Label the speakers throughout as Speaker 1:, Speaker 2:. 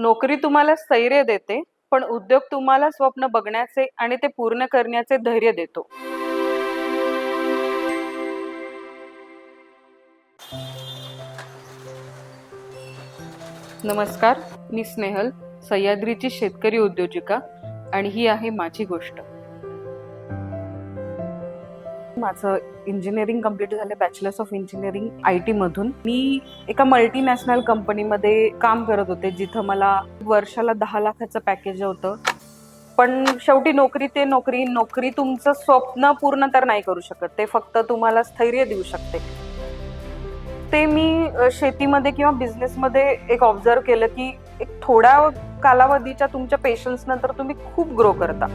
Speaker 1: नोकरी तुम्हाला स्थैर्य देते, पण उद्योग तुम्हाला स्वप्न बघण्याचे आणि ते पूर्ण करण्याचे धैर्य देतो. नमस्कार, मी स्नेहल, सह्याद्रीची शेतकरी उद्योजिका, आणि ही आहे माझी गोष्ट. माझं इंजिनिअरिंग कंप्लीट झालं, बॅचलर्स ऑफ इंजिनिअरिंग IT मधून. मी एका मल्टीनॅशनल कंपनीमध्ये काम करत होते, जिथं मला वर्षाला 10 लाखाचं पॅकेज होतं. पण शेवटी नोकरी ते नोकरी. नोकरी तुमचं स्वप्न पूर्ण तर नाही करू शकत, ते फक्त तुम्हाला स्थैर्य देऊ शकते. ते मी शेतीमध्ये किंवा बिझनेसमध्ये एक ऑब्झर्व केलं की एक थोड्या कालावधीच्या तुमच्या पेशन्स नंतर तुम्ही खूप ग्रो करता.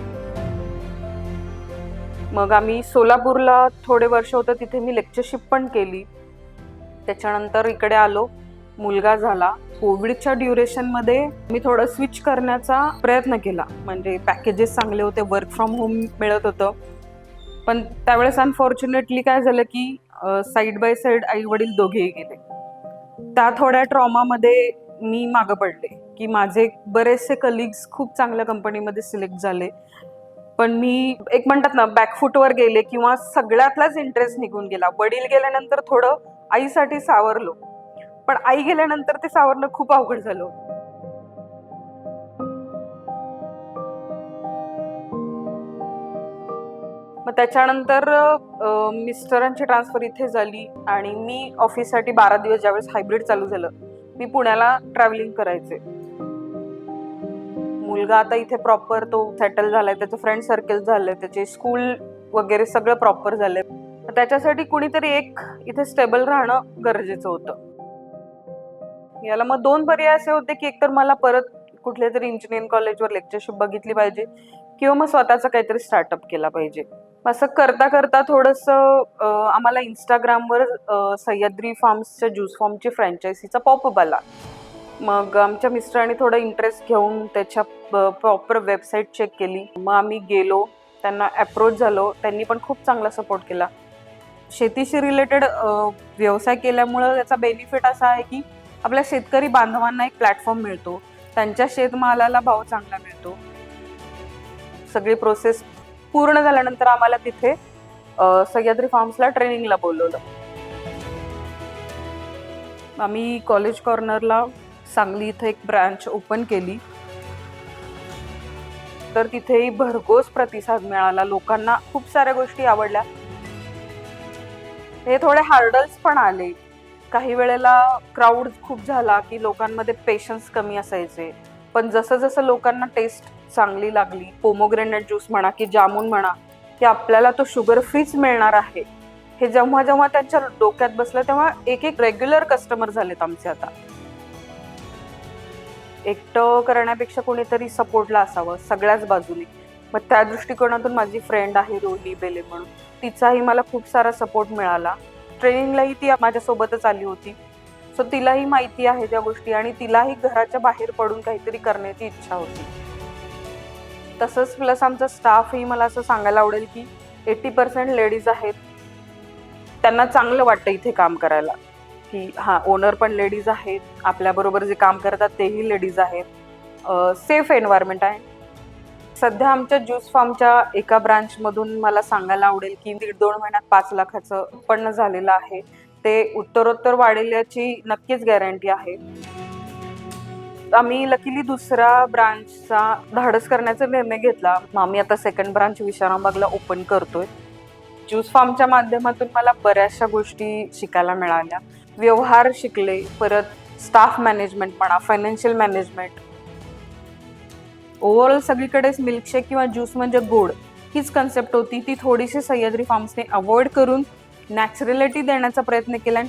Speaker 1: मग आम्ही सोलापूरला थोडे वर्ष होतं, तिथे मी लेक्चरशिप पण केली. त्याच्यानंतर इकडे आलो, मुलगा झाला. कोविडच्या ड्युरेशनमध्ये मी थोडं स्विच करण्याचा प्रयत्न केला. म्हणजे पॅकेजेस चांगले होते, वर्क फ्रॉम होम मिळत होतं. पण त्यावेळेस अनफॉर्च्युनेटली काय झालं की साईड बाय साईड आई वडील दोघेही गेले. त्या थोड्या ट्रॉमामध्ये मी मागं पडले की माझे बरेचसे कलिग्स खूप चांगल्या कंपनीमध्ये सिलेक्ट झाले, पण मी एक म्हणतात ना बॅकफुटवर गेले किंवा सगळ्यातलाच इंटरेस्ट निघून गेला. वडील गेल्यानंतर थोडं आईसाठी सावरलो, पण आई गेल्यानंतर ते सावरणं खूप अवघड झालं. मग त्याच्यानंतर मिस्टरांची ट्रान्सफर इथे झाली आणि मी ऑफिससाठी 12 दिवस, ज्यावेळेस हायब्रिड चालू झालं, मी पुण्याला ट्रॅव्हलिंग करायचे. मुलगा आता इथे प्रॉपर तो सेटल झालाय, त्याचं फ्रेंड सर्कल झालंय, त्याचे स्कूल वगैरे सगळं प्रॉपर झालंय. त्याच्यासाठी कुणीतरी एक इथे स्टेबल राहणं गरजेचं होतं. याला मग 2 पर्याय असे होते की एकतर मला परत कुठल्या तरी इंजिनिअरिंग कॉलेजवर लेक्चरशिप बघितली पाहिजे किंवा मग स्वतःचा काहीतरी स्टार्टअप केला पाहिजे. असं करता करता थोडंसं आम्हाला इंस्टाग्रामवर सह्याद्री फार्म्सच्या ज्यूस फॉर्मची फ्रँचायझीचा पॉपअप आला. मग आमच्या मिस्टरांनी थोडं इंटरेस्ट घेऊन त्याच्या प्रॉपर वेबसाईट चेक केली. मग आम्ही गेलो, त्यांना अप्रोच झालो, त्यांनी पण खूप चांगला सपोर्ट केला. शेतीशी रिलेटेड व्यवसाय केल्यामुळं त्याचा बेनिफिट असा आहे की आपल्या शेतकरी बांधवांना एक प्लॅटफॉर्म मिळतो, त्यांच्या शेतमालाला भाव चांगला मिळतो. सगळी प्रोसेस पूर्ण झाल्यानंतर आम्हाला तिथे सह्याद्री फार्म्सला ट्रेनिंगला बोलवलं. आम्ही कॉलेज कॉर्नरला सांगली इथे एक ब्रांच ओपन केली, तर तिथेही भरघोस प्रतिसाद मिळाला. लोकांना खूप साऱ्या गोष्टी आवडल्या. हे थोडे हार्डल्स पण आले. काही वेळेला क्राऊड खूप झाला की लोकांमध्ये पेशन्स कमी असायचे, पण जसं जसं लोकांना टेस्ट चांगली लागली, पोमोग्रेनेट ज्यूस म्हणा की जामून म्हणा की आपल्याला तो शुगर फ्रीच मिळणार आहे, हे जेव्हा जेव्हा त्यांच्या डोक्यात बसलं, तेव्हा एक एक रेग्युलर कस्टमर झालेत आमचे. आता एकटं करण्यापेक्षा कोणीतरी सपोर्टला असावं सगळ्याच बाजूने. मग त्या दृष्टिकोनातून माझी फ्रेंड आहे रोहिणी बेले म्हणून, तिचाही मला खूप सारा सपोर्ट मिळाला. ट्रेनिंगलाही ती माझ्यासोबतच आली होती, सो तिलाही माहिती आहे त्या गोष्टी आणि तिलाही घराच्या बाहेर पडून काहीतरी करण्याची इच्छा होती. तसंच प्लस आमचा स्टाफही मला असं सांगायला आवडेल की 80% लेडीज आहेत. त्यांना चांगलं वाटतं इथे काम करायला की हां, ओनर पण लेडीज आहेत, आपल्याबरोबर जे काम करतात तेही लेडीज आहेत. सेफ एन्व्हायरमेंट आहे. सध्या आमच्या ज्यूस फार्मच्या एका ब्रांचमधून मला सांगायला आवडेल की 1.5-2 महिन्यात 5 लाखाचं उत्पन्न झालेलं आहे. ते उत्तरोत्तर वाढेल याची नक्कीच गॅरंटी आहे. आम्ही लकीली दुसऱ्या ब्रांचचा धाडस करण्याचा निर्णय घेतला. आम्ही आता सेकंड ब्रांच विश्रामबागला ओपन करतोय. ज्यूस फार्मच्या माध्यमातून मला बऱ्याचशा गोष्टी शिकायला मिळाल्या. व्यवहार शिकले, परत स्टाफ मॅनेजमेंट म्हणा, फायनान्शियल मॅनेजमेंट. ओव्हरऑल सगळीकडेच मिल्कशेक किंवा ज्यूस म्हणजे गोड हीच कन्सेप्ट होती. ती थोडीशी सह्याद्री फार्म्सने अवॉइड करून नॅचरलिटी देण्याचा प्रयत्न केला.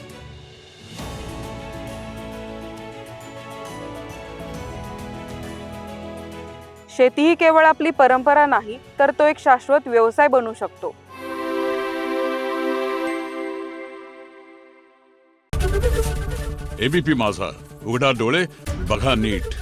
Speaker 1: शेती ही केवळ आपली परंपरा नाही, तर तो एक शाश्वत व्यवसाय बनू शकतो.
Speaker 2: ABP माझा, उघडा डोळे बघा नीट.